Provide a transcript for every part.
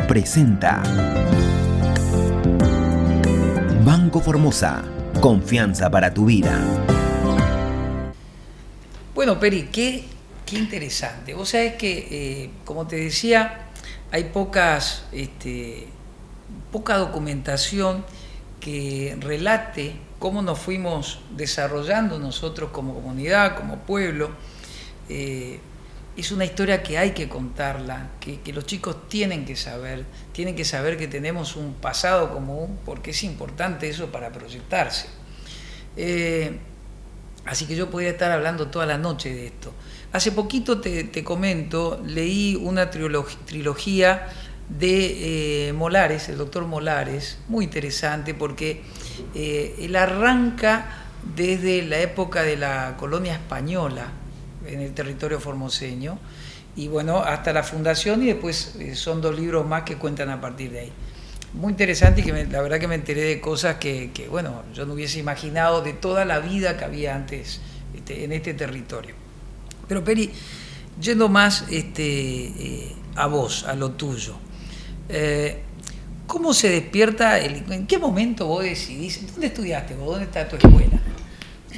presenta Banco Formosa, confianza para tu vida. Bueno, Peri, qué interesante. Vos sabés que, como te decía, hay poca documentación que relate cómo nos fuimos desarrollando nosotros como comunidad, como pueblo. Es una historia que hay que contarla, que los chicos tienen que saber que tenemos un pasado común, porque es importante eso para proyectarse. Así que yo podría estar hablando toda la noche de esto. Hace poquito te comento, leí una trilogía de Molares, el doctor Molares, muy interesante porque él arranca desde la época de la colonia española en el territorio formoseño y bueno, hasta la fundación, y después son 2 libros más que cuentan a partir de ahí. Muy interesante, y que la verdad que me enteré de cosas que bueno, yo no hubiese imaginado, de toda la vida que había antes en este territorio. Pero Peri, yendo más a vos, a lo tuyo, ¿cómo se despierta? ¿En qué momento vos decidís? ¿Dónde estudiaste vos? ¿Dónde está tu escuela?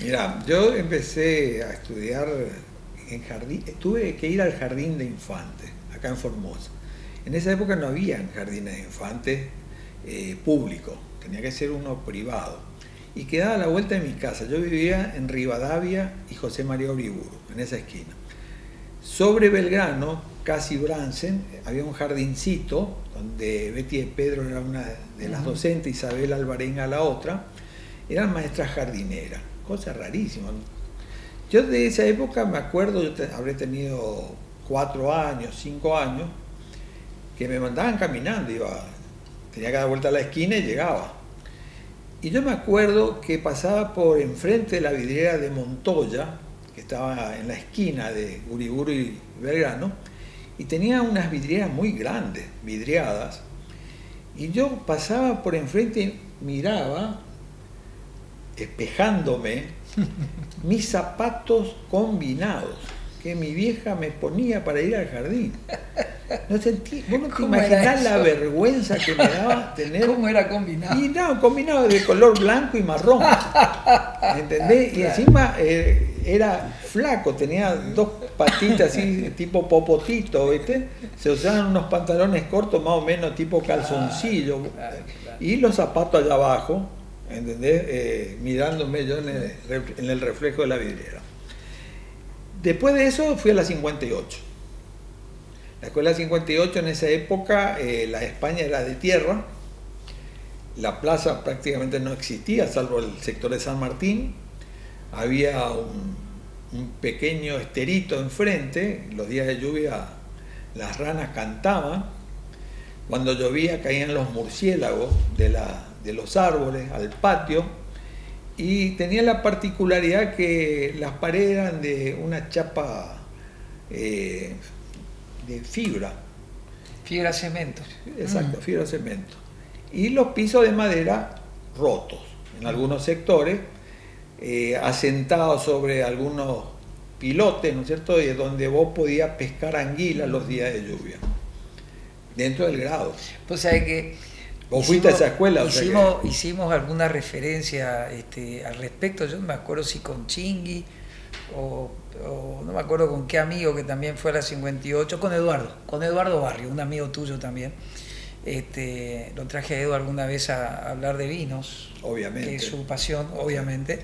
Mira, yo empecé a estudiar en jardín, tuve que ir al jardín de infantes, acá en Formosa. En esa época no había jardines de infantes públicos, tenía que ser uno privado. Y quedaba a la vuelta de mi casa. Yo vivía en Rivadavia y José María Uriburu, en esa esquina. Sobre Belgrano, casi Bransen, había un jardincito donde Betty de Pedro era una de las docentes, Isabel Alvarenga la otra. Eran maestras jardineras, cosa rarísima. Yo de esa época me acuerdo, habré tenido 4 años, 5 años, que me mandaban caminando, tenía que dar vuelta a la esquina y llegaba. Y yo me acuerdo que pasaba por enfrente de la vidriera de Montoya, que estaba en la esquina de Uriburu y Belgrano, y tenía unas vidrieras muy grandes, vidriadas, y yo pasaba por enfrente y miraba, espejándome, mis zapatos combinados que mi vieja me ponía para ir al jardín. Vos no te imaginás la vergüenza que me daba tener. ¿Cómo era combinado? Y no, combinado de color blanco y marrón. ¿Entendés? Claro. Y encima era flaco, tenía 2 patitas así, tipo popotito, ¿viste? Se usaban unos pantalones cortos más o menos tipo calzoncillo. Claro. Y los zapatos allá abajo, ¿entendés? Mirándome yo en el reflejo de la vidriera. Después de eso fui a la 58. La escuela 58 en esa época, la España era de tierra, la plaza prácticamente no existía, salvo el sector de San Martín. Había un pequeño esterito enfrente, los días de lluvia las ranas cantaban, cuando llovía caían los murciélagos de los árboles al patio. Y tenía la particularidad que las paredes eran de una chapa de fibra. Fibra cemento. Exacto, fibra cemento. Y los pisos de madera rotos, en algunos sectores, asentados sobre algunos pilotes, ¿no es cierto?, y donde vos podías pescar anguilas los días de lluvia, dentro del grado. Pues sabés que ¿Vos fuiste a esa escuela? Hicimos alguna referencia al respecto. Yo no me acuerdo si con Chingui o no me acuerdo con qué amigo que también fue a la 58, con Eduardo Barrio, un amigo tuyo también. Lo traje a Edu alguna vez a hablar de vinos, obviamente, que es su pasión, obviamente.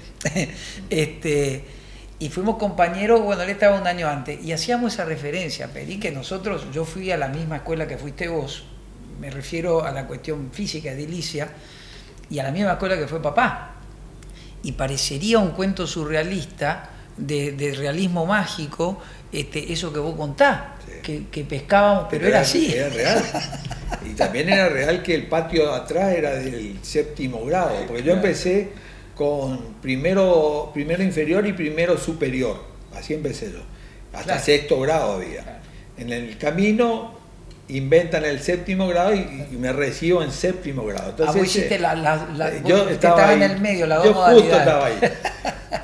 Y fuimos compañeros, bueno, él estaba un año antes, y hacíamos esa referencia, Peri, que yo fui a la misma escuela que fuiste vos, me refiero a la cuestión física, edilicia, y a la misma escuela que fue papá. Y parecería un cuento surrealista, de realismo mágico, eso que vos contás, sí, que pescábamos, pero era así. Era real. Y también era real que el patio de atrás era del 7º grado, porque yo empecé con primero inferior y primero superior, así empecé yo, hasta 6º grado había. Claro. En el camino inventan el 7º grado y me recibo en 7º grado. Entonces, vos hiciste yo estaba en el medio, las 2 yo modalidades. Justo estaba ahí.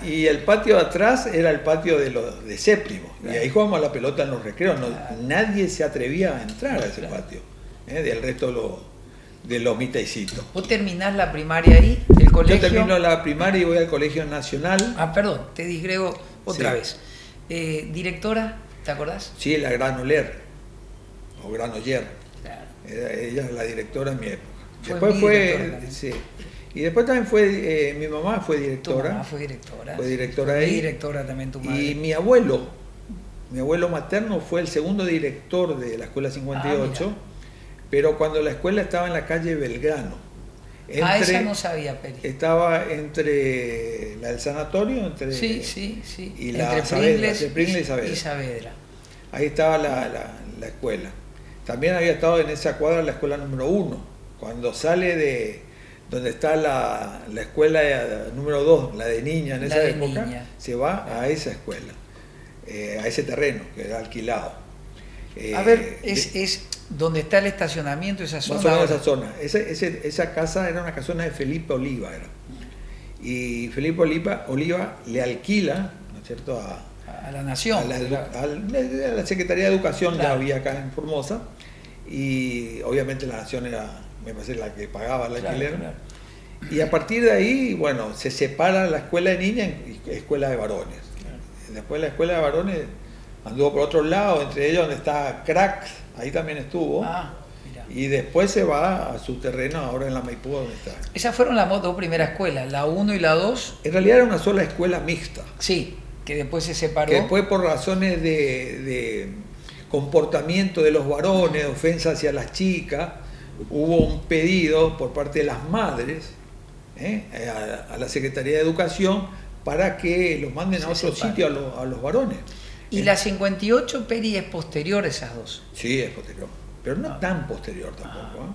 Y el patio de atrás era el patio de séptimo. Claro. Y ahí jugábamos a la pelota en los recreos. Claro. Nadie se atrevía a entrar a ese patio. del resto de los mitaicitos. ¿Vos terminás la primaria ahí, el colegio? Yo termino la primaria y voy al Colegio Nacional. Ah, perdón, te disgrego otra Sí. vez. ¿Directora? ¿Te acordás? Sí, la Gran Oler, o Gran Oller. Claro. Ella es la directora en mi época. Fue Después mi fue, directora también. sí. Y después también fue, mi mamá fue Tu directora. mamá fue directora. Fue directora Fue ahí. directora también tu madre. Y mi abuelo materno fue el segundo director de la Escuela 58, mira. pero cuando la escuela estaba en la calle Belgrano. Esa no sabía, Peri. Estaba entre la del sanatorio, Sí. y la Entre Saavedra, Pringles entre Pringles y Saavedra. Ahí estaba la escuela. También había estado en esa cuadra la escuela número 1. Cuando sale de donde está la escuela número 2, la de niña en La esa de época, niña. se va a esa escuela, a ese terreno que era alquilado. A ver, es donde está el estacionamiento, esa zona. Más o menos ahora. esa zona. Esa casa era una casona de Felipe Oliva. Y Felipe Oliva le alquila, ¿no es cierto?, A la Nación. a la Secretaría de Educación, Claro. ya había acá en Formosa, y obviamente la Nación era, me parece, la que pagaba el alquiler. Claro. Y a partir de ahí, bueno, se separa la escuela de niñas y escuela de varones. Claro. Después la escuela de varones anduvo por otro lado, entre ellos donde está Cracks, ahí también estuvo. Ah, mira. Y después se va a su terreno ahora en la Maipú, donde está. Esas fueron las dos primeras escuelas, la 1 y la 2. En realidad era una sola escuela mixta, Sí, que después se separó. que después por razones de comportamiento de los varones, ofensa hacia las chicas, hubo un pedido por parte de las madres a la Secretaría de Educación para que los manden a Se otro separen. sitio a los varones. Y la 58, Peri, es posterior a esas dos. Sí, es posterior, pero no tan posterior tampoco,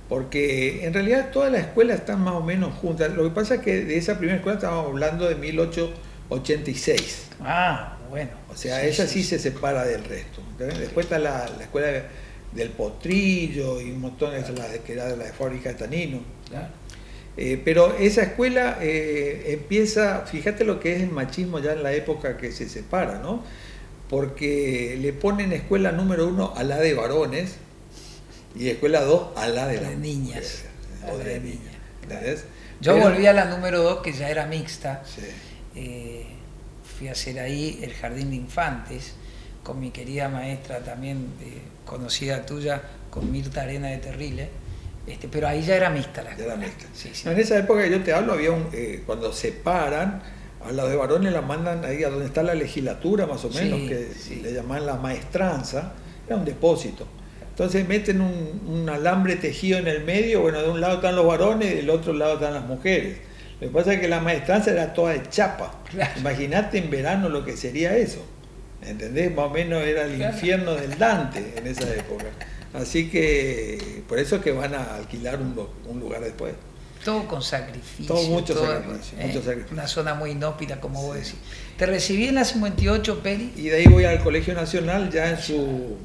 porque en realidad todas las escuelas están más o menos juntas. Lo que pasa es que de esa primera escuela estábamos hablando de 1886. Ah, bueno. O sea, esa sí se separa del resto. ¿Entendés? Después está la escuela del Potrillo y un montón de que era de la fábrica de Tanino. Claro. Pero esa escuela empieza, fíjate lo que es el machismo ya en la época que se separa, ¿no? Porque le ponen escuela número 1 a la de varones y escuela 2 a la de las niñas. mujeres, o de niñas. ¿Entendés? Yo Pero- volví a la número 2, que ya era mixta. Sí. Fui a hacer ahí el jardín de infantes con mi querida maestra también conocida tuya, con Mirta Arena de Terrile, pero ahí ya era mixta la Ya escuela. era mixta. Sí, sí. No, en esa época que yo te hablo, había cuando separan, a los de varones la mandan ahí a donde está la legislatura, más o menos, Sí, que sí. le llaman la maestranza, era un depósito. Entonces meten un alambre tejido en el medio, bueno, de un lado están los varones y del otro lado están las mujeres. Lo que pasa es que la maestranza era toda de chapa. Claro. Imagínate en verano lo que sería eso. ¿Entendés? Más o menos era el Claro. infierno del Dante en esa época. Así que por eso es que van a alquilar un lugar después. Todo con sacrificio. Todo mucho sacrificio, mucho sacrificio. Una zona muy inhóspita, como vos decís. Te recibí en la 58, Peri. Y de ahí voy al Colegio Nacional ya en su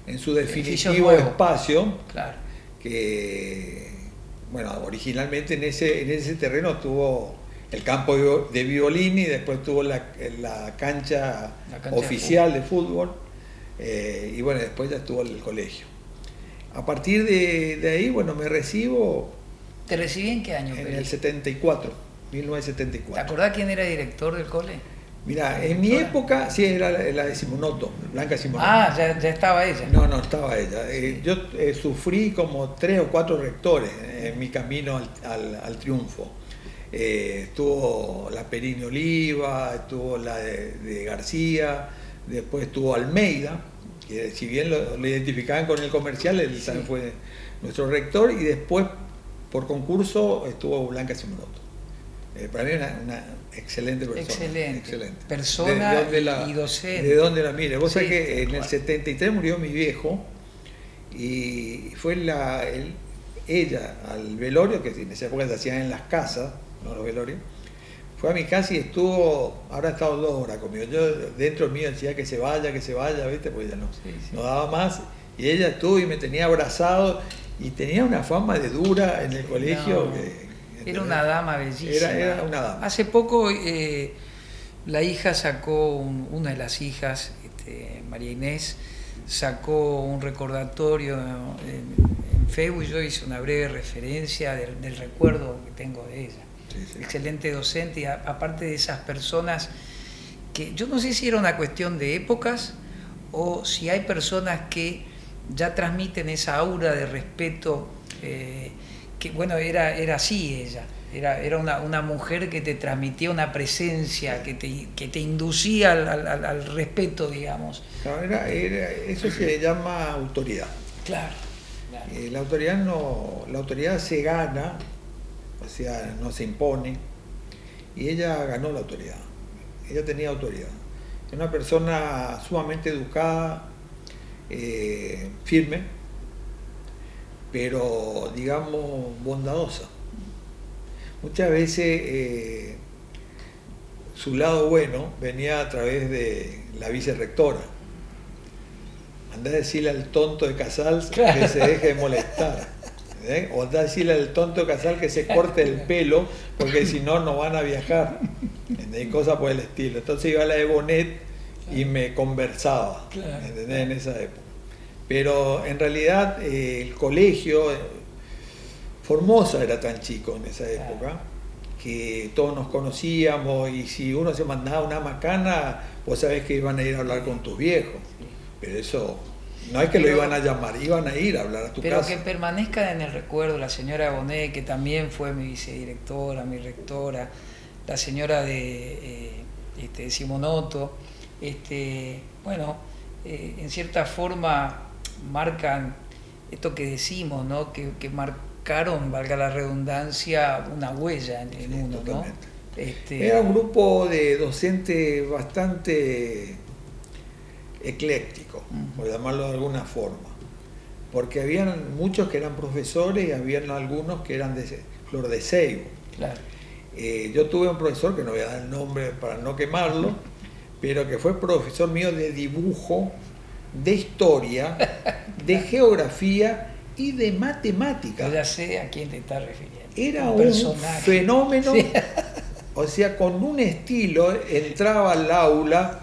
Edificio definitivo nuevo. espacio, Claro. que, bueno, originalmente en ese terreno estuvo el campo de violín y después tuvo la cancha La cancha oficial de fútbol, y bueno, después ya estuvo el colegio. A partir de ahí, bueno, me recibo ¿Te recibí en qué año, en Peri? el 74, ¿Te 1974. acordás quién era director del cole? Mira, en mi ¿Directora? época sí era la de Simonoto, Blanca Simonoto. Ah, ya estaba ella. No, estaba ella. Yo sufrí como 3 o 4 rectores en mi camino al triunfo. Estuvo la Perini Oliva, estuvo la de García, después estuvo Almeida, que si bien lo identificaban con el comercial, él también fue nuestro rector, y después por concurso estuvo Blanca Simonoto. Para mí una excelente persona. Excelente. Persona y docente. De dónde la mire. Vos Sí, sabés que en el tal cual. 73 murió mi viejo y fue ella al velorio, que en esa época se hacían en las casas, no los velorios. Fue a mi casa y ahora ha estado 2 horas conmigo. Yo dentro mío decía que se vaya, ¿viste? Porque ya no daba más. Y ella estuvo y me tenía abrazado y tenía una fama de dura en el colegio. No. Era una dama bellísima. Era una dama. Hace poco la hija sacó, una de las hijas, María Inés, sacó un recordatorio Facebook yo hice una breve referencia del recuerdo que tengo de ella. Sí. Excelente docente y aparte de esas personas que yo no sé si era una cuestión de épocas o si hay personas que ya transmiten esa aura de respeto, que bueno, era así ella. Era una mujer que te transmitía una presencia, que te inducía al respeto, digamos. No, eso se llama autoridad. Claro. La autoridad se gana, o sea, no se impone, y ella ganó la autoridad. Ella tenía autoridad. Es una persona sumamente educada, firme, pero digamos bondadosa. Muchas veces su lado bueno venía a través de la vicerrectora. Andá a decirle al tonto de Casals que se deje de molestar. O andá a decirle al tonto de Casals que se corte el pelo, porque si no, no van a viajar. Y cosas por el estilo. Entonces iba a la de Bonet y me conversaba, ¿entendés? En esa época. Pero en realidad el colegio, Formosa era tan chico en esa época, que todos nos conocíamos, y si uno se mandaba una macana, vos sabés que iban a ir a hablar con tus viejos. Pero eso, no es que lo iban a llamar, iban a ir a hablar a tu casa. Pero que permanezca en el recuerdo la señora Bonet, que también fue mi vicedirectora, mi rectora, la señora de Simonoto, bueno, en cierta forma marcan esto que decimos, ¿no? Que marcaron, valga la redundancia, una huella en uno, totalmente. ¿no? Era un grupo de docentes bastante ecléctico, por llamarlo de alguna forma, porque habían muchos que eran profesores y habían algunos que eran de Flor de Seibo. Claro. Yo tuve un profesor, que no voy a dar el nombre para no quemarlo, pero que fue profesor mío de dibujo, de historia, de geografía y de matemáticas. Yo ya sé a quién te estás refiriendo. Era un fenómeno, sí. O sea, con un estilo entraba al aula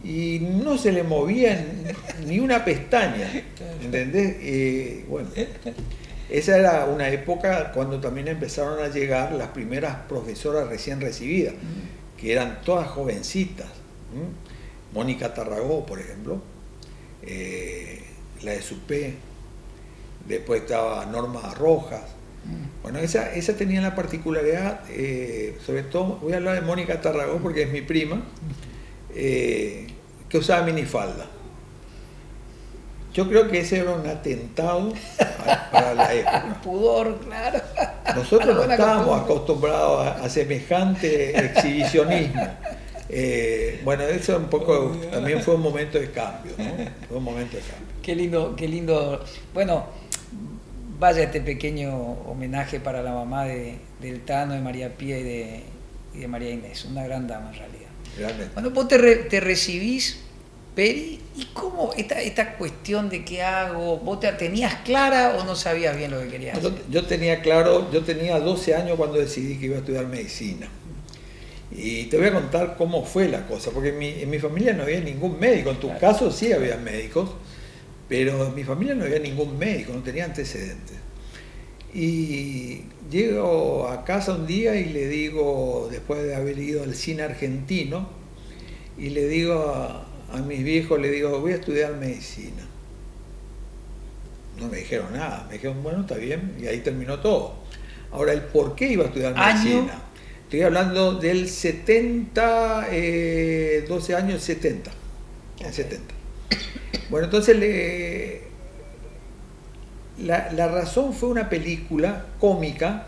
y no se le movía ni una pestaña, ¿entendés? Bueno, esa era una época cuando también empezaron a llegar las primeras profesoras recién recibidas, que eran todas jovencitas. Mónica Tarragó, por ejemplo, la de Supé, después estaba Norma Rojas. Bueno, esa tenía la particularidad, sobre todo, voy a hablar de Mónica Tarragó porque es mi prima, que usaba minifalda. Yo creo que ese era un atentado para la época. Un pudor, claro. Nosotros no estábamos acostumbrados a semejante exhibicionismo. Bueno, eso un poco también fue un momento de cambio, ¿no? Fue un momento de cambio. Qué lindo. Bueno, vaya este pequeño homenaje para la mamá del Tano, de María Pía y de María Inés, una gran dama en realidad. Realmente. Bueno, vos te recibís, Peri, ¿y cómo esta cuestión de qué hago? ¿Vos te tenías clara o no sabías bien lo que querías hacer? Yo tenía claro, yo tenía 12 años cuando decidí que iba a estudiar medicina. Y te voy a contar cómo fue la cosa, porque en mi familia no había ningún médico. En tu caso sí había médicos, pero en mi familia no había ningún médico, no tenía antecedentes. Y llego a casa un día y le digo, después de haber ido al cine argentino, y le digo a mis viejos, le digo, voy a estudiar medicina. No me dijeron nada, me dijeron, bueno, está bien, y ahí terminó todo. Ahora, el por qué iba a estudiar medicina. Estoy hablando del 70, 12 años, 70. El 70. Bueno, entonces la razón fue una película cómica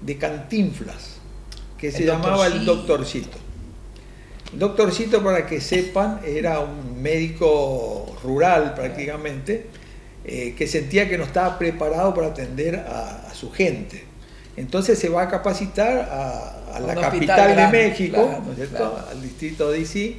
de Cantinflas, que se llamaba El Doctorcito. El Doctorcito, para que sepan, era un médico rural prácticamente, que sentía que no estaba preparado para atender a su gente. Entonces se va a capacitar a la capital de México, claro, ¿no es cierto? Claro. Al distrito de DC,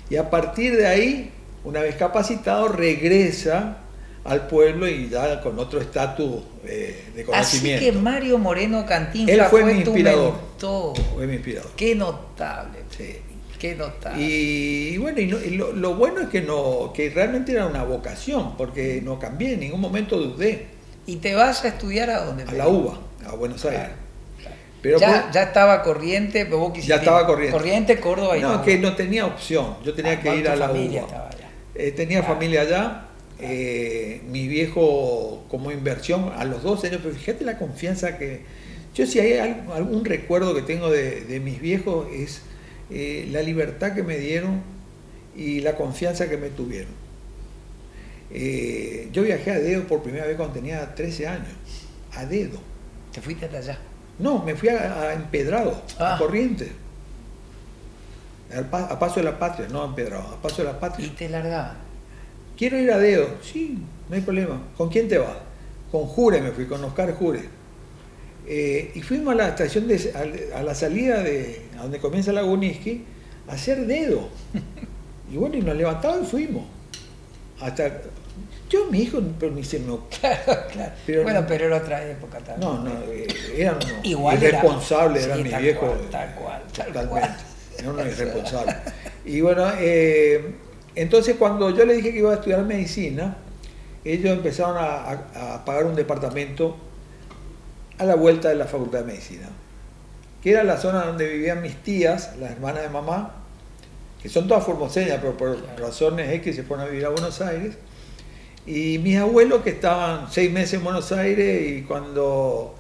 y a partir de ahí, una vez capacitado, regresa al pueblo y ya con otro estatus de conocimiento. Así que Mario Moreno Cantinflas fue mi inspirador. Fue mi inspirador. Qué notable, sí. Qué notable. Y bueno, lo bueno es que realmente era una vocación, porque no cambié, en ningún momento dudé. ¿Y te vas a estudiar a dónde? A la UBA, a Buenos Aires. Claro. Pero ya estaba Corriente, pero vos quisiste. Ya estaba Corriente. Corriente, Córdoba y no, que no tenía opción. Yo tenía que ir a la familia UBA. Estaba allá. Tenía familia allá. Mi viejo como inversión a los 12 años, pero fíjate la confianza que... Yo si hay algún recuerdo que tengo de mis viejos es la libertad que me dieron y la confianza que me tuvieron. Yo viajé a dedo por primera vez cuando tenía 13 años, a dedo. ¿Te fuiste hasta allá? No, me fui a Empedrado, a Corrientes, a Paso de la Patria, no a Empedrado, a Paso de la Patria. ¿Y te largaban? Quiero ir a dedo, sí, no hay problema. ¿Con quién te vas? Con Jure me fui, con Oscar Jure. Y fuimos a la estación, a la salida a donde comienza la Guniski, a hacer dedo. Y bueno, y nos levantamos y fuimos. Hasta... Yo, mi hijo, pero ni se me ocurre. Claro. Pero pero era otra época también. No, eran igual irresponsables, era, eran sí, mis viejos. Tal cual. Totalmente. Eran unos irresponsables. Y bueno, entonces cuando yo le dije que iba a estudiar medicina, ellos empezaron a pagar un departamento a la vuelta de la Facultad de Medicina, que era la zona donde vivían mis tías, las hermanas de mamá, que son todas formoseñas, pero por razones X se fueron a vivir a Buenos Aires. Y mis abuelos que estaban 6 meses en Buenos Aires y cuando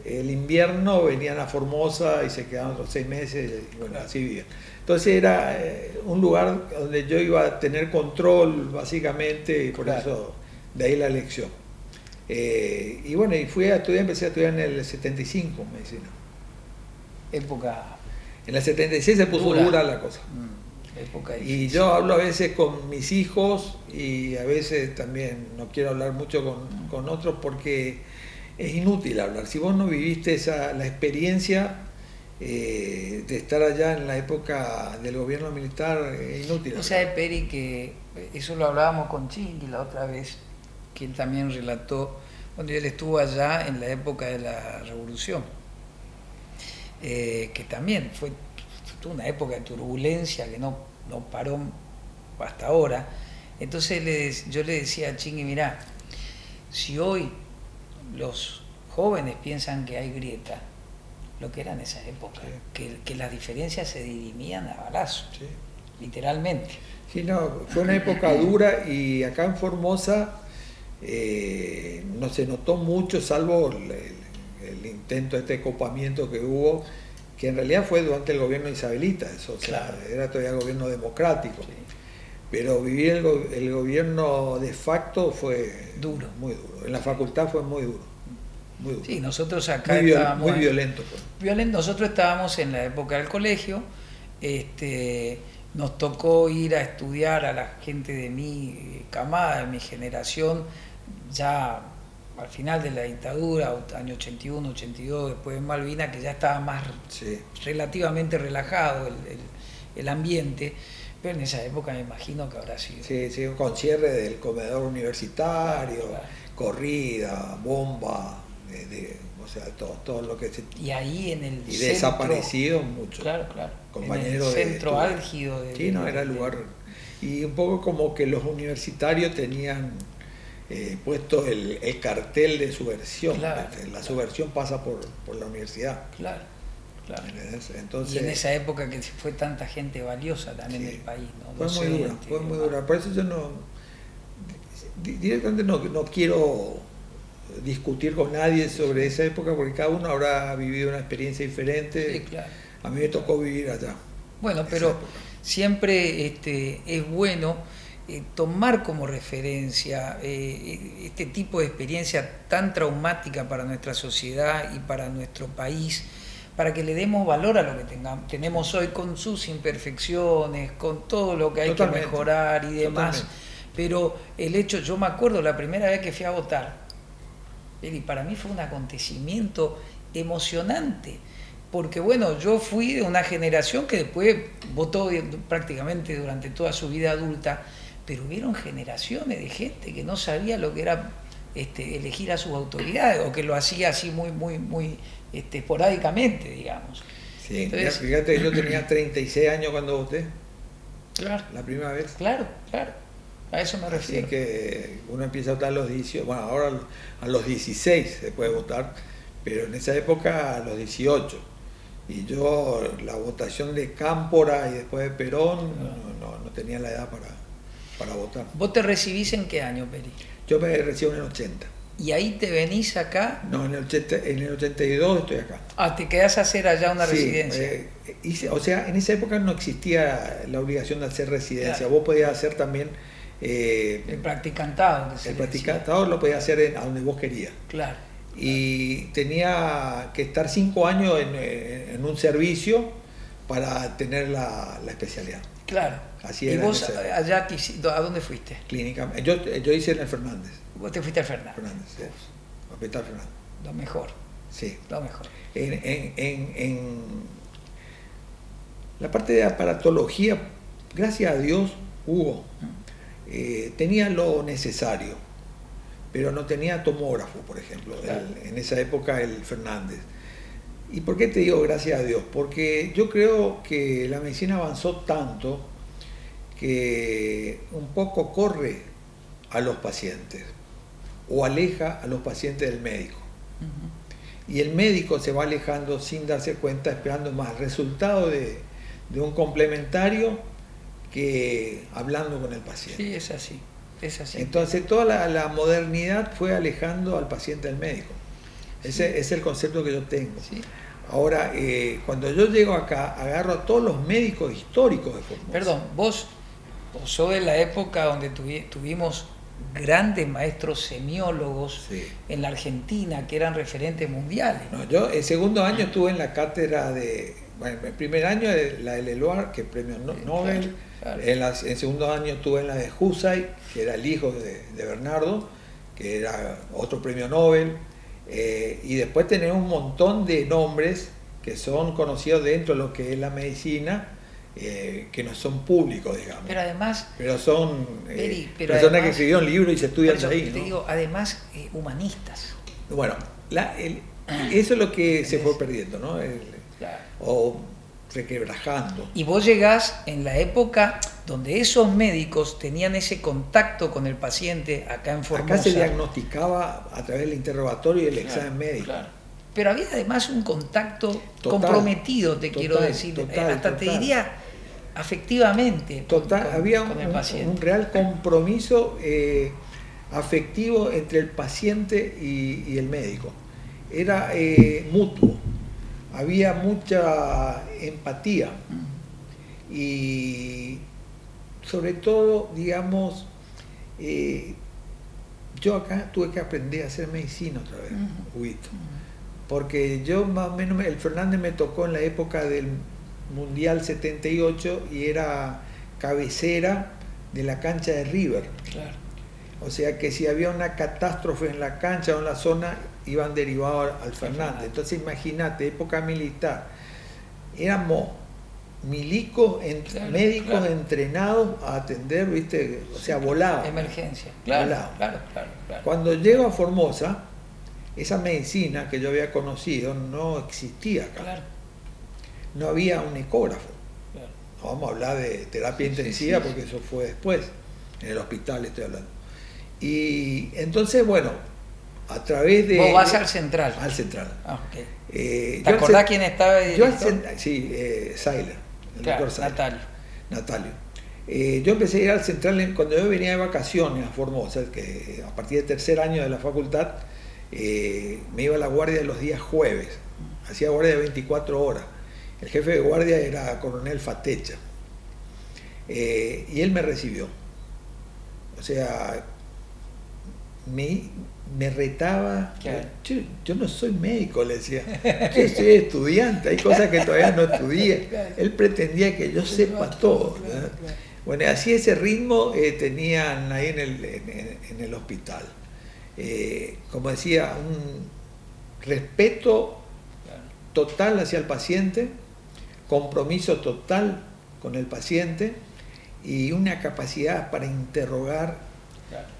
el invierno venían a Formosa y se quedaban los 6 meses y bueno, así vivían. Entonces era un lugar donde yo iba a tener control básicamente y por eso de ahí la elección. Y bueno, y fui a estudiar, empecé a estudiar en el 75 medicina. Época. En el 76 se puso dura la cosa. Época difícil. Y yo hablo a veces con mis hijos y a veces también no quiero hablar mucho con otros porque es inútil hablar. Si vos no viviste la experiencia de estar allá en la época del gobierno militar, es inútil. O sea, Peri, que eso lo hablábamos con Chingui la otra vez, que él también relató cuando él estuvo allá en la época de la Revolución, que también fue una época de turbulencia que no paró hasta ahora. Entonces yo le decía a Chingui, mirá, si hoy los jóvenes piensan que hay grieta, lo que era en esa época, que las diferencias se dirimían a balazos, literalmente. Sí, no, fue una época dura y acá en Formosa no se notó mucho, salvo el intento de este copamiento que hubo, que en realidad fue durante el gobierno isabelita, eso, o sea, era todavía gobierno democrático. Sí. Pero vivir el gobierno de facto fue duro, muy duro. En la facultad fue muy duro. Muy duro. Sí, nosotros acá estábamos... Muy violento. Nosotros estábamos en la época del colegio, nos tocó ir a estudiar a la gente de mi camada, de mi generación, ya al final de la dictadura, año 81, 82, después de Malvinas, que ya estaba más relativamente relajado el ambiente, pero en esa época me imagino que habrá sido... Sí, con cierre del comedor universitario, corrida, bomba, o sea, todo lo que se... Y ahí en el y desaparecidos muchos. Claro. Compañeros en el centro álgido de... Sí, no, era el lugar... Y un poco como que los universitarios tenían... puesto el cartel de subversión. La subversión pasa por la universidad. Claro. Entonces, y en esa época que fue tanta gente valiosa también del país, ¿no? Fue muy dura. Por eso yo directamente no quiero discutir con nadie sobre esa época, porque cada uno habrá vivido una experiencia diferente. Sí, claro. A mí me tocó vivir allá. Bueno, pero siempre es bueno tomar como referencia este tipo de experiencia tan traumática para nuestra sociedad y para nuestro país, para que le demos valor a lo que tenemos hoy, con sus imperfecciones, con todo lo que hay que mejorar y demás. Pero el hecho, yo me acuerdo la primera vez que fui a votar, y para mí fue un acontecimiento emocionante, porque bueno, yo fui de una generación que después votó prácticamente durante toda su vida adulta, pero hubieron generaciones de gente que no sabía lo que era elegir a sus autoridades, o que lo hacía así muy esporádicamente, digamos. Sí, entonces, fíjate, yo tenía 36 años cuando voté. Claro. La primera vez. Claro. A eso me Así refiero. que uno empieza a votar a los 18, bueno, ahora a los 16 se puede votar, pero en esa época a los 18. Y yo, la votación de Cámpora y después de Perón, no tenía la edad para votar. ¿Vos te recibís en qué año, Peri? Yo me recibo en el 80. ¿Y ahí te venís acá? No, en el 82 estoy acá. Ah, te quedás a hacer allá una Sí, residencia. o sea, en esa época no existía la obligación de hacer residencia. Claro. Vos podías hacer también... El practicantado. Que se el le practicantado lo podías hacer a donde vos querías. decía. Claro. Y tenía que estar 5 años en un servicio para tener la especialidad. Claro. Así ¿Y era vos en esa época. allá a dónde fuiste? Clínica. Yo hice en el Fernández. Vos te fuiste al Fernández. Sí. Hospital Fernández. Lo mejor, Sí. lo mejor. En la parte de aparatología, gracias a Dios, hubo. Tenía lo necesario, pero no tenía tomógrafo, por ejemplo, Claro. en esa época el Fernández. ¿Y por qué te digo gracias a Dios? Porque yo creo que la medicina avanzó tanto que un poco corre a los pacientes o aleja a los pacientes del médico. Y el médico se va alejando sin darse cuenta, esperando más resultado de un complementario que hablando con el paciente. Sí, es así, es así. Entonces toda la modernidad fue alejando al paciente del médico. Ese es el concepto que yo tengo. Sí. Ahora, cuando yo llego acá, agarro a todos los médicos históricos de Formosa. Perdón, vos sos de la época donde tuvimos grandes maestros semiólogos Sí. en la Argentina que eran referentes mundiales. No, yo el segundo año estuve en la cátedra bueno, el primer año la de Leloir, que es premio Nobel. Claro. En segundo año estuve en la de Husay, que era el hijo de Bernardo, que era otro premio Nobel. Y después tenemos un montón de nombres que son conocidos dentro de lo que es la medicina, que no son públicos, digamos. Pero además, Pero son Peri, pero personas además- que escribieron libros y se estudian por eso de ahí, te ¿no? digo, además humanistas. Bueno, eso es lo que se fue perdiendo, ¿no? Claro. O requebrajando. Y vos llegás en la época donde esos médicos tenían ese contacto con el paciente acá en Formosa. Acá se diagnosticaba a través del interrogatorio y el Claro, examen médico. claro. Pero había además un contacto Total, comprometido, te quiero total, decir, total, hasta te total. diría afectivamente. Había con el paciente. un real compromiso afectivo entre el paciente y el médico. Era mutuo, había mucha empatía y sobre todo, digamos, yo acá tuve que aprender a hacer medicina otra vez, Huguito. Porque yo más o menos, el Fernández me tocó en la época del Mundial 78 y era cabecera de la cancha de River. Claro. O sea que si había una catástrofe en la cancha o en la zona, iban derivados al Fernández. Entonces imagínate, época militar, éramos milicos, Claro, médicos claro. entrenados a atender, ¿viste? O sea, volaban. Emergencia. Claro, Volado. claro. Cuando llego a Formosa, esa medicina que yo había conocido no existía acá. Claro, No había un ecógrafo. claro. No vamos a hablar de terapia intensiva porque eso fue después, en el hospital estoy hablando. Y entonces, bueno, a través de... Vos vas al central. Al central. Ah, ok. ¿Te ¿Te acordás quién estaba de director? Sí, Sailer, el Claro, doctor Sailer. Natalio. Yo empecé a ir al central cuando yo venía de vacaciones a Formosa, que a partir del tercer año de la facultad me iba a la guardia los días jueves, hacía guardia de 24 horas. El jefe de guardia era coronel Fatecha y él me recibió. O sea, me retaba. Claro. Yo no soy médico, le decía. Yo soy estudiante, hay cosas que todavía no estudié. Él pretendía que yo sepa todo. ¿Verdad? Bueno, así ese ritmo tenían ahí en el hospital. Como decía, un respeto total hacia el paciente, compromiso total con el paciente y una capacidad para interrogar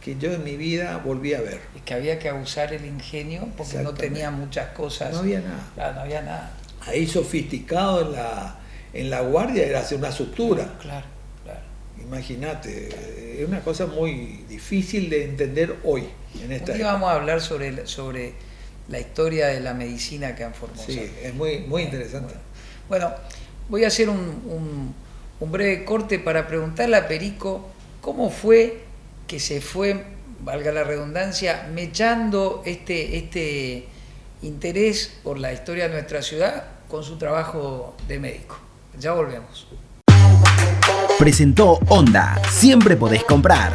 que yo en mi vida volví a ver. Es que había que usar el ingenio porque no tenía muchas cosas. No había nada. Claro, no había nada. Ahí sofisticado en la guardia era hacer una sutura. Claro. imagínate, es una cosa muy difícil de entender hoy, en esta Un día vamos a hablar sobre la historia de la medicina acá en Formosa. Sí, es muy interesante. Bueno, voy a hacer un breve corte para preguntarle a Perico cómo fue que se fue, valga la redundancia, mechando este interés por la historia de nuestra ciudad con su trabajo de médico. Ya volvemos. Presentó Onda. Siempre podés comprar.